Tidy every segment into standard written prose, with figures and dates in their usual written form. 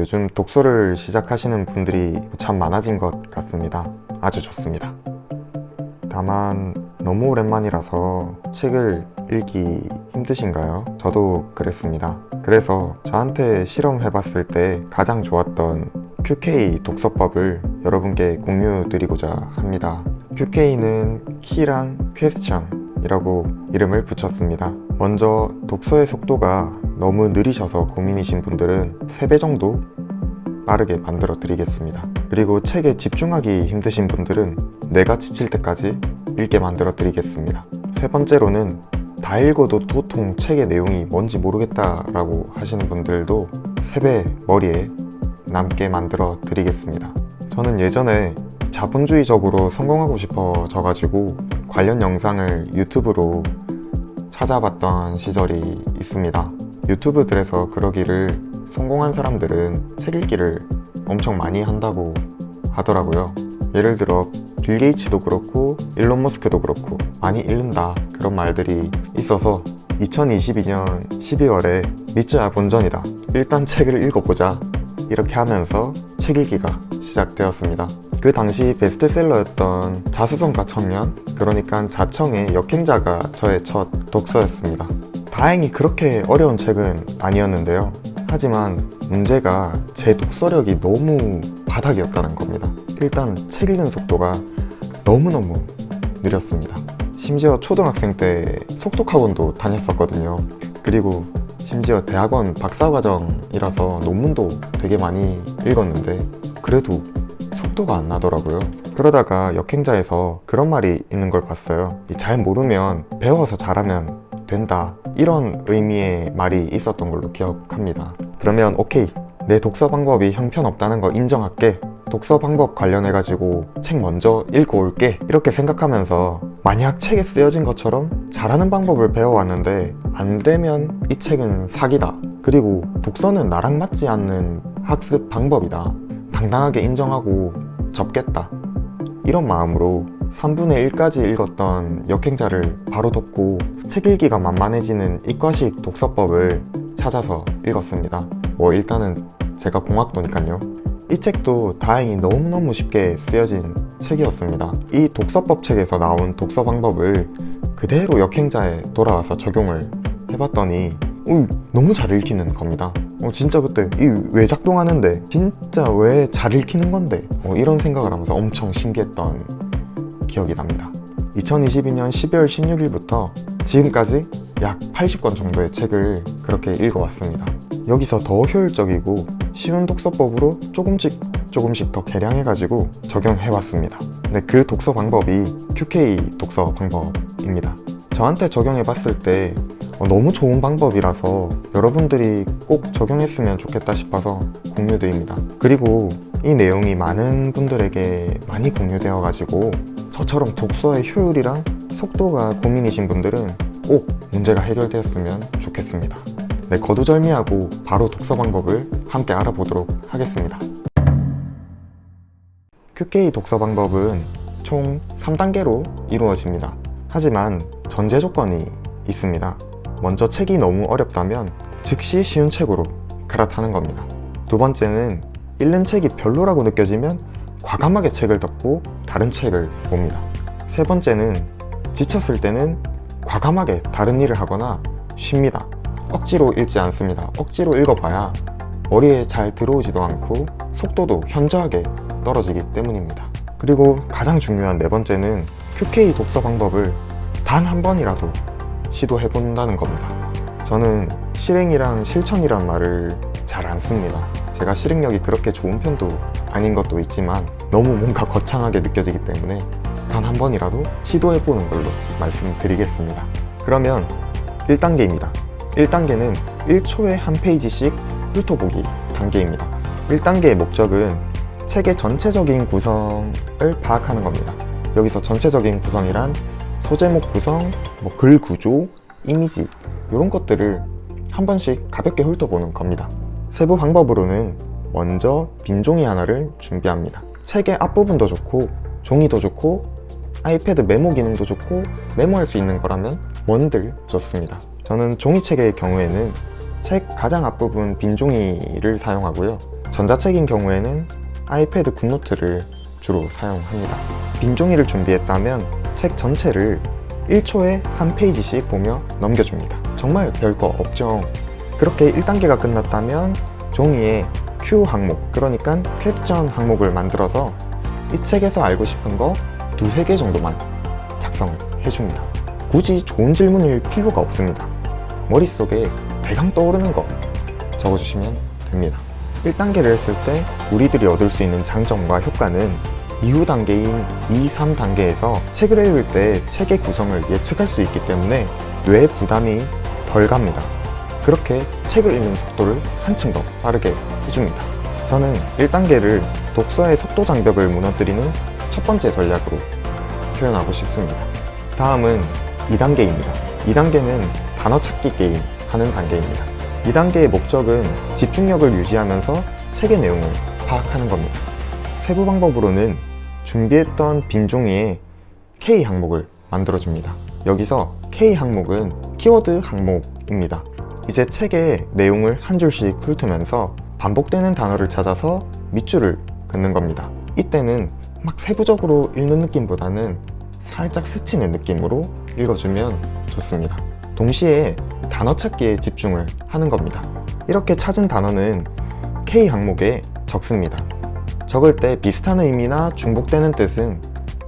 요즘 독서를 시작하시는 분들이 참 많아진 것 같습니다. 아주 좋습니다. 다만 너무 오랜만이라서 책을 읽기 힘드신가요? 저도 그랬습니다. 그래서 저한테 실험해봤을 때 가장 좋았던 QK 독서법을 여러분께 공유드리고자 합니다. QK는 키랑 퀘스천이라고 이름을 붙였습니다. 먼저 독서의 속도가 너무 느리셔서 고민이신 분들은 3배 정도 빠르게 만들어 드리겠습니다. 그리고 책에 집중하기 힘드신 분들은 내가 지칠 때까지 읽게 만들어 드리겠습니다. 세 번째로는 다 읽어도 도통 책의 내용이 뭔지 모르겠다라고 하시는 분들도 3배 머리에 남게 만들어 드리겠습니다. 저는 예전에 자본주의적으로 성공하고 싶어져 가지고 관련 영상을 유튜브로 찾아봤던 시절이 있습니다. 유튜브들에서 그러기를 성공한 사람들은 책 읽기를 엄청 많이 한다고 하더라고요. 예를 들어 빌 게이츠도 그렇고 일론 머스크도 그렇고 많이 읽는다 그런 말들이 있어서 2022년 12월에 믿자야 본전이다, 일단 책을 읽어보자 이렇게 하면서 책 읽기가 시작되었습니다. 그 당시 베스트셀러였던 자수성가 청년, 그러니까 자청의 역행자가 저의 첫 독서였습니다. 다행히 그렇게 어려운 책은 아니었는데요. 하지만 문제가 제 독서력이 너무 바닥이었다는 겁니다. 일단 책 읽는 속도가 너무너무 느렸습니다. 심지어 초등학생 때 속독학원도 다녔었거든요. 그리고 심지어 대학원 박사과정이라서 논문도 되게 많이 읽었는데 그래도 속도가 안 나더라고요. 그러다가 역행자에서 그런 말이 있는 걸 봤어요. 잘 모르면 배워서 잘하면 된다, 이런 의미의 말이 있었던 걸로 기억합니다. 그러면 오케이, 내 독서 방법이 형편없다는 거 인정할게, 독서 방법 관련해가지고 책 먼저 읽고 올게, 이렇게 생각하면서 만약 책에 쓰여진 것처럼 잘하는 방법을 배워왔는데 안 되면 이 책은 사기다, 그리고 독서는 나랑 맞지 않는 학습 방법이다, 당당하게 인정하고 접겠다, 이런 마음으로 3분의 1까지 읽었던 역행자를 바로 덮고 책 읽기가 만만해지는 이과식 독서법을 찾아서 읽었습니다. 일단은 제가 공학도니까요. 이 책도 다행히 너무너무 쉽게 쓰여진 책이었습니다. 이 독서법 책에서 나온 독서 방법을 그대로 역행자에 돌아와서 적용을 해봤더니 너무 잘 읽히는 겁니다. 진짜 그때 왜 작동하는데, 진짜 왜 잘 읽히는 건데, 이런 생각을 하면서 엄청 신기했던 기억이 납니다. 2022년 12월 16일부터 지금까지 약 80권 정도의 책을 그렇게 읽어왔습니다. 여기서 더 효율적이고 쉬운 독서법으로 조금씩 더 개량해가지고 적용해왔습니다. 네, 그 독서 방법이 QK 독서 방법입니다. 저한테 적용해봤을 때 너무 좋은 방법이라서 여러분들이 꼭 적용했으면 좋겠다 싶어서 공유드립니다. 그리고 이 내용이 많은 분들에게 많이 공유되어가지고 저처럼 독서의 효율이랑 속도가 고민이신 분들은 꼭 문제가 해결되었으면 좋겠습니다. 네, 거두절미하고 바로 독서 방법을 함께 알아보도록 하겠습니다. QK 독서 방법은 총 3단계로 이루어집니다. 하지만 전제 조건이 있습니다. 먼저 책이 너무 어렵다면 즉시 쉬운 책으로 갈아타는 겁니다. 두 번째는 읽는 책이 별로라고 느껴지면 과감하게 책을 덮고 다른 책을 봅니다. 세 번째는 지쳤을 때는 과감하게 다른 일을 하거나 쉽니다. 억지로 읽지 않습니다. 억지로 읽어봐야 머리에 잘 들어오지도 않고 속도도 현저하게 떨어지기 때문입니다. 그리고 가장 중요한 네 번째는 QK 독서 방법을 단 한 번이라도 시도해본다는 겁니다. 저는 실행이랑 실천이란 말을 잘 안 씁니다. 제가 실행력이 그렇게 좋은 편도 아닌 것도 있지만 너무 뭔가 거창하게 느껴지기 때문에 단 한 번이라도 시도해보는 걸로 말씀드리겠습니다. 그러면 1단계입니다. 1단계는 1초에 한 페이지씩 훑어보기 단계입니다. 1단계의 목적은 책의 전체적인 구성을 파악하는 겁니다. 여기서 전체적인 구성이란 소제목 구성, 글 구조, 이미지, 이런 것들을 한 번씩 가볍게 훑어보는 겁니다. 세부 방법으로는 먼저 빈 종이 하나를 준비합니다. 책의 앞부분도 좋고 종이도 좋고 아이패드 메모 기능도 좋고 메모할 수 있는 거라면 뭔들 좋습니다. 저는 종이책의 경우에는 책 가장 앞부분 빈 종이를 사용하고요. 전자책인 경우에는 아이패드 굿노트를 주로 사용합니다. 빈 종이를 준비했다면 책 전체를 1초에 한 페이지씩 보며 넘겨줍니다. 정말 별거 없죠. 그렇게 1단계가 끝났다면 종이에 Q 항목, 그러니까 퀘스천 항목을 만들어서 이 책에서 알고 싶은 거 두세 개 정도만 작성을 해줍니다. 굳이 좋은 질문일 필요가 없습니다. 머릿속에 대강 떠오르는 거 적어주시면 됩니다. 1단계를 했을 때 우리들이 얻을 수 있는 장점과 효과는 이후 단계인 2, 3단계에서 책을 읽을 때 책의 구성을 예측할 수 있기 때문에 뇌 부담이 덜 갑니다. 그렇게 책을 읽는 속도를 한층 더 빠르게 해줍니다. 저는 1단계를 독서의 속도 장벽을 무너뜨리는 첫 번째 전략으로 표현하고 싶습니다. 다음은 2단계입니다. 2단계는 단어 찾기 게임 하는 단계입니다. 2단계의 목적은 집중력을 유지하면서 책의 내용을 파악하는 겁니다. 세부 방법으로는 준비했던 빈 종이에 K 항목을 만들어줍니다. 여기서 K 항목은 키워드 항목입니다. 이제 책의 내용을 한 줄씩 훑으면서 반복되는 단어를 찾아서 밑줄을 긋는 겁니다. 이때는 막 세부적으로 읽는 느낌보다는 살짝 스치는 느낌으로 읽어주면 좋습니다. 동시에 단어 찾기에 집중을 하는 겁니다. 이렇게 찾은 단어는 K 항목에 적습니다. 적을 때 비슷한 의미나 중복되는 뜻은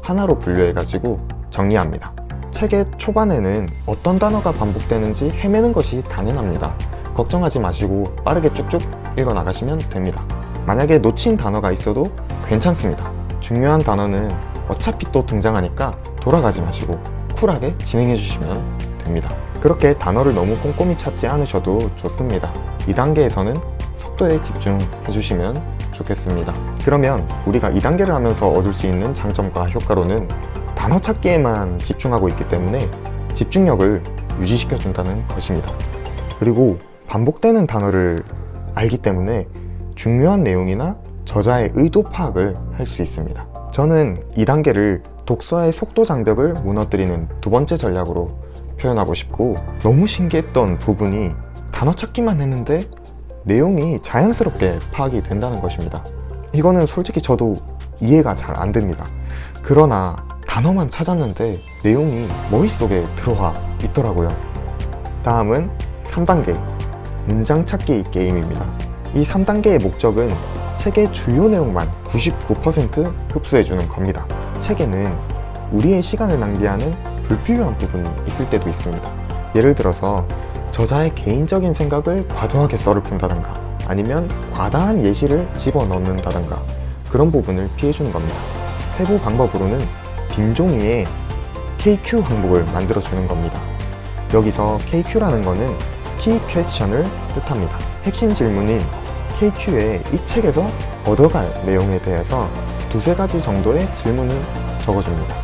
하나로 분류해가지고 정리합니다. 책의 초반에는 어떤 단어가 반복되는지 헤매는 것이 당연합니다. 걱정하지 마시고 빠르게 쭉쭉 읽어 나가시면 됩니다. 만약에 놓친 단어가 있어도 괜찮습니다. 중요한 단어는 어차피 또 등장하니까 돌아가지 마시고 쿨하게 진행해 주시면 됩니다. 그렇게 단어를 너무 꼼꼼히 찾지 않으셔도 좋습니다. 2단계에서는 속도에 집중해 주시면 좋겠습니다. 그러면 우리가 2단계를 하면서 얻을 수 있는 장점과 효과로는 단어 찾기에만 집중하고 있기 때문에 집중력을 유지시켜 준다는 것입니다. 그리고 반복되는 단어를 알기 때문에 중요한 내용이나 저자의 의도 파악을 할 수 있습니다. 저는 2단계를 독서의 속도 장벽을 무너뜨리는 두 번째 전략으로 표현하고 싶고, 너무 신기했던 부분이 단어 찾기만 했는데 내용이 자연스럽게 파악이 된다는 것입니다. 이거는 솔직히 저도 이해가 잘 안 됩니다. 그러나 단어만 찾았는데 내용이 머릿속에 들어와 있더라고요. 다음은 3단계 문장 찾기 게임입니다. 이 3단계의 목적은 책의 주요 내용만 99% 흡수해주는 겁니다. 책에는 우리의 시간을 낭비하는 불필요한 부분이 있을 때도 있습니다. 예를 들어서 저자의 개인적인 생각을 과도하게 썰을 푼다던가 아니면 과다한 예시를 집어넣는다던가 그런 부분을 피해주는 겁니다. 세부 방법으로는 빈 종이에 KQ 항목을 만들어주는 겁니다. 여기서 KQ라는 거는 Key Question을 뜻합니다. 핵심 질문인 KQ에 이 책에서 얻어갈 내용에 대해서 두세 가지 정도의 질문을 적어줍니다.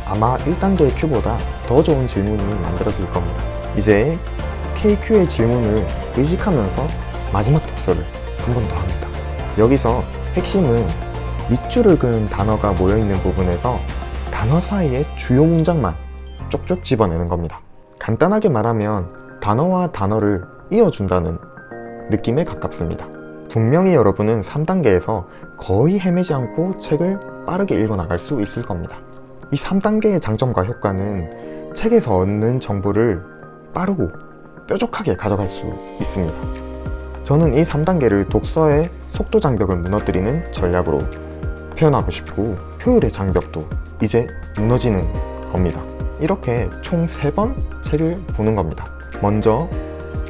아마 1단계의 Q보다 더 좋은 질문이 만들어질 겁니다. 이제 KQ의 질문을 의식하면서 마지막 독서를 한 번 더 합니다. 여기서 핵심은 밑줄을 그은 단어가 모여있는 부분에서 단어 사이의 주요 문장만 쪽쪽 집어내는 겁니다. 간단하게 말하면 단어와 단어를 이어준다는 느낌에 가깝습니다. 분명히 여러분은 3단계에서 거의 헤매지 않고 책을 빠르게 읽어나갈 수 있을 겁니다. 이 3단계의 장점과 효과는 책에서 얻는 정보를 빠르고 뾰족하게 가져갈 수 있습니다. 저는 이 3단계를 독서의 속도 장벽을 무너뜨리는 전략으로 표현하고 싶고, 효율의 장벽도 이제 무너지는 겁니다. 이렇게 총 3번 책을 보는 겁니다. 먼저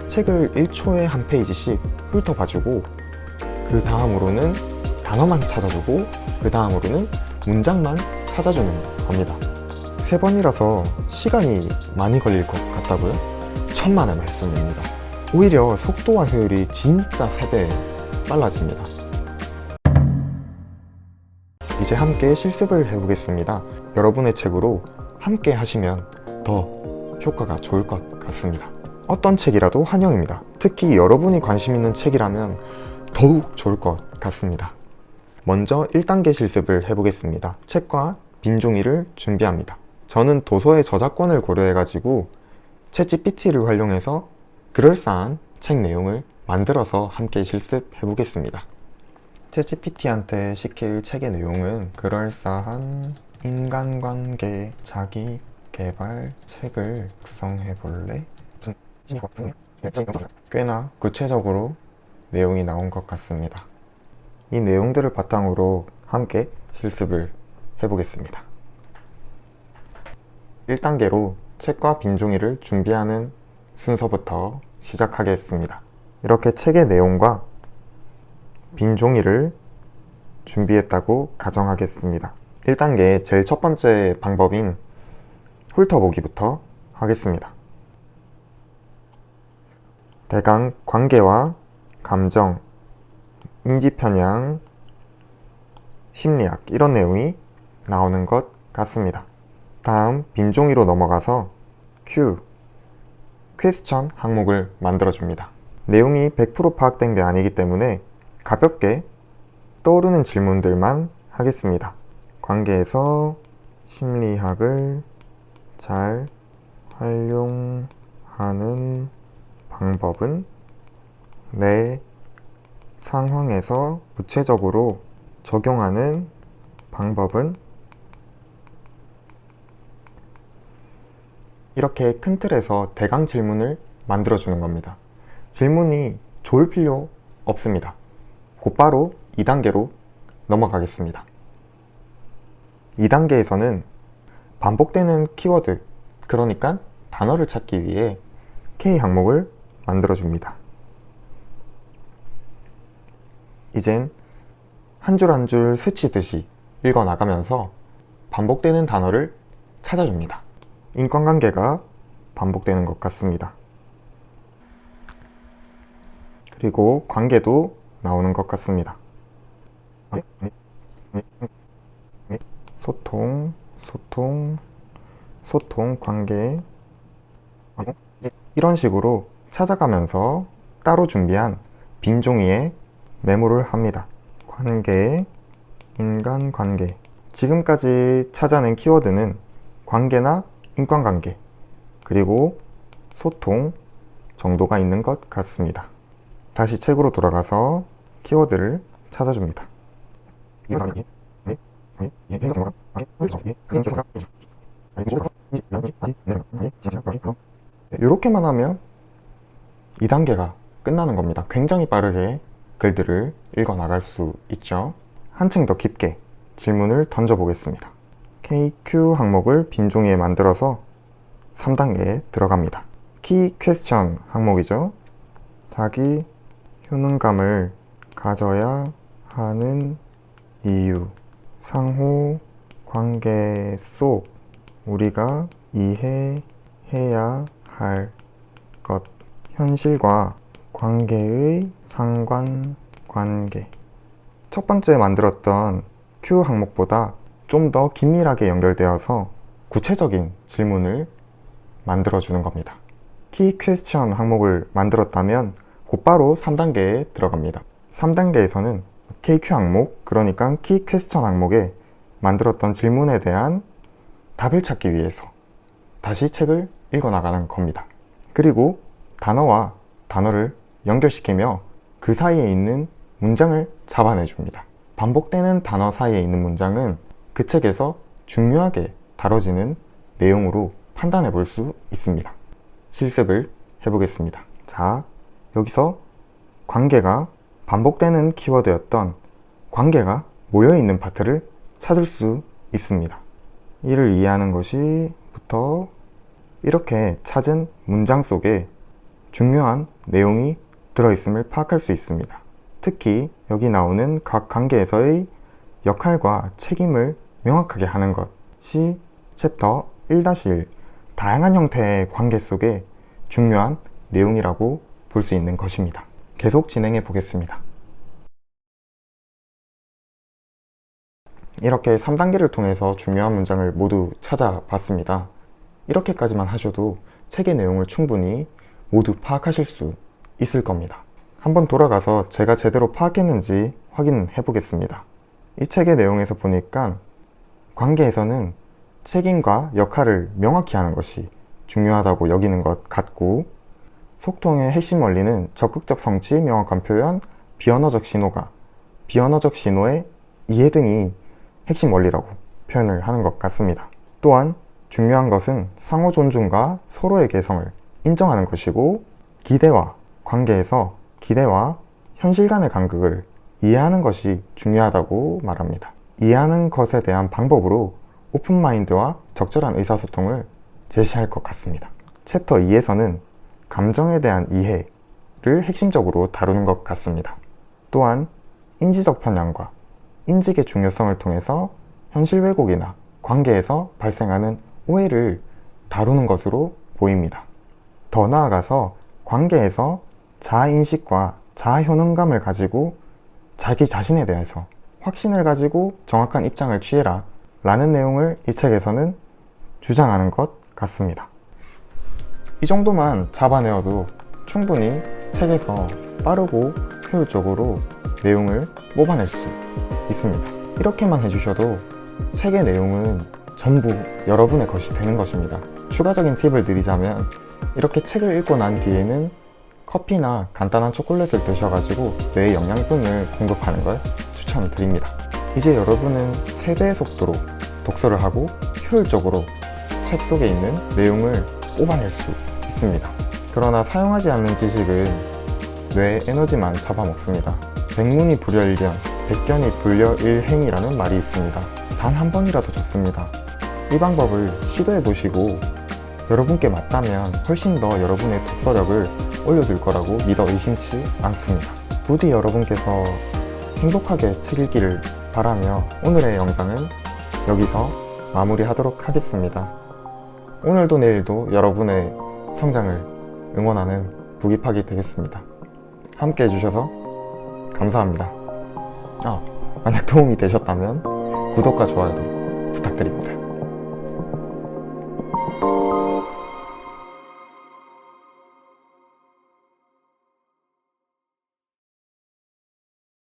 책을 1초에 한 페이지씩 훑어봐주고, 그 다음으로는 단어만 찾아주고, 그 다음으로는 문장만 찾아주는 겁니다. 3번이라서 시간이 많이 걸릴 것 같다고요? 천만의 말씀입니다. 오히려 속도와 효율이 진짜 3배 빨라집니다. 이제 함께 실습을 해보겠습니다. 여러분의 책으로 함께 하시면 더 효과가 좋을 것 같습니다. 어떤 책이라도 환영입니다. 특히 여러분이 관심 있는 책이라면 더욱 좋을 것 같습니다. 먼저 1단계 실습을 해보겠습니다. 책과 빈 종이를 준비합니다. 저는 도서의 저작권을 고려해가지고 챗GPT를 활용해서 그럴싸한 책 내용을 만들어서 함께 실습해보겠습니다. 챗GPT한테 시킬 책의 내용은 그럴싸한 인간관계 자기 개발 책을 구성해 볼래? 꽤나 구체적으로 내용이 나온 것 같습니다. 이 내용들을 바탕으로 함께 실습을 해보겠습니다. 1단계로 책과 빈 종이를 준비하는 순서부터 시작하겠습니다. 이렇게 책의 내용과 빈 종이를 준비했다고 가정하겠습니다. 1단계 제일 첫 번째 방법인 훑어보기부터 하겠습니다. 대강 관계와 감정, 인지편향, 심리학 이런 내용이 나오는 것 같습니다. 다음 빈 종이로 넘어가서 퀘스천 항목을 만들어줍니다. 내용이 100% 파악된 게 아니기 때문에 가볍게 떠오르는 질문들만 하겠습니다. 관계에서 심리학을 잘 활용하는 방법은? 내 상황에서 구체적으로 적용하는 방법은? 이렇게 큰 틀에서 대강 질문을 만들어주는 겁니다. 질문이 좋을 필요 없습니다. 곧바로 2단계로 넘어가겠습니다. 2단계에서는 반복되는 키워드, 그러니까 단어를 찾기 위해 K 항목을 만들어줍니다. 이젠 한 줄 한 줄 스치듯이 읽어나가면서 반복되는 단어를 찾아줍니다. 인간관계가 반복되는 것 같습니다. 그리고 관계도 나오는 것 같습니다. 소통, 관계. 이런 식으로 찾아가면서 따로 준비한 빈 종이에 메모를 합니다. 관계, 인간관계. 지금까지 찾아낸 키워드는 관계나 인간관계, 그리고 소통 정도가 있는 것 같습니다. 다시 책으로 돌아가서 키워드를 찾아줍니다. 이렇게만 하면 2단계가 끝나는 겁니다. 굉장히 빠르게 글들을 읽어 나갈 수 있죠. 한층 더 깊게 질문을 던져보겠습니다. KQ 항목을 빈 종이에 만들어서 3단계에 들어갑니다. 키 퀘스천 항목이죠. 자기 효능감을 가져야 하는 이유, 상호 관계 속 우리가 이해해야 할 것, 현실과 관계의 상관관계. 첫 번째 만들었던 Q 항목보다 좀 더 긴밀하게 연결되어서 구체적인 질문을 만들어주는 겁니다. 키 퀘스천 항목을 만들었다면 곧바로 3단계에 들어갑니다. 3단계에서는 KQ 항목, 그러니까 키 퀘스천 항목에 만들었던 질문에 대한 답을 찾기 위해서 다시 책을 읽어나가는 겁니다. 그리고 단어와 단어를 연결시키며 그 사이에 있는 문장을 잡아내줍니다. 반복되는 단어 사이에 있는 문장은 그 책에서 중요하게 다뤄지는 내용으로 판단해 볼 수 있습니다. 실습을 해보겠습니다. 자, 여기서 관계가 반복되는 키워드였던 관계가 모여있는 파트를 찾을 수 있습니다. 이를 이해하는 것이부터 이렇게 찾은 문장 속에 중요한 내용이 들어있음을 파악할 수 있습니다. 특히 여기 나오는 각 관계에서의 역할과 책임을 명확하게 하는 것이 챕터 1-1 다양한 형태의 관계 속에 중요한 내용이라고 볼 수 있는 것입니다. 계속 진행해 보겠습니다. 이렇게 3단계를 통해서 중요한 문장을 모두 찾아봤습니다. 이렇게까지만 하셔도 책의 내용을 충분히 모두 파악하실 수 있을 겁니다. 한번 돌아가서 제가 제대로 파악했는지 확인해 보겠습니다. 이 책의 내용에서 보니까 관계에서는 책임과 역할을 명확히 하는 것이 중요하다고 여기는 것 같고, 소통의 핵심 원리는 적극적 성취, 명확한 표현, 비언어적 신호가 비언어적 신호의 이해 등이 핵심 원리라고 표현을 하는 것 같습니다. 또한 중요한 것은 상호 존중과 서로의 개성을 인정하는 것이고, 기대와 관계에서 기대와 현실 간의 간극을 이해하는 것이 중요하다고 말합니다. 이해하는 것에 대한 방법으로 오픈마인드와 적절한 의사소통을 제시할 것 같습니다. 챕터 2에서는 감정에 대한 이해를 핵심적으로 다루는 것 같습니다. 또한 인지적 편향과 인직의 중요성을 통해서 현실 왜곡이나 관계에서 발생하는 오해를 다루는 것으로 보입니다. 더 나아가서 관계에서 자아인식과 자아효능감을 가지고 자기 자신에 대해서 확신을 가지고 정확한 입장을 취해라 라는 내용을 이 책에서는 주장하는 것 같습니다. 이 정도만 잡아내어도 충분히 책에서 빠르고 효율적으로 내용을 뽑아낼 수 있습니다. 이렇게만 해주셔도 책의 내용은 전부 여러분의 것이 되는 것입니다. 추가적인 팁을 드리자면, 이렇게 책을 읽고 난 뒤에는 커피나 간단한 초콜릿을 드셔가지고 뇌에 영양분을 공급하는 걸 추천드립니다. 이제 여러분은 3배의 속도로 독서를 하고 효율적으로 책 속에 있는 내용을 뽑아낼 수 있습니다. 그러나 사용하지 않는 지식은 뇌의 에너지만 잡아먹습니다. 백문이 불여일견, 백견이 불여일행이라는 말이 있습니다. 단 한 번이라도 좋습니다. 이 방법을 시도해보시고 여러분께 맞다면 훨씬 더 여러분의 독서력을 올려줄 거라고 믿어 의심치 않습니다. 부디 여러분께서 행복하게 책 읽기를 바라며 오늘의 영상은 여기서 마무리하도록 하겠습니다. 오늘도 내일도 여러분의 성장을 응원하는 부기팍이 되겠습니다. 함께 해주셔서 감사합니다. 만약 도움이 되셨다면 구독과 좋아요도 부탁드립니다.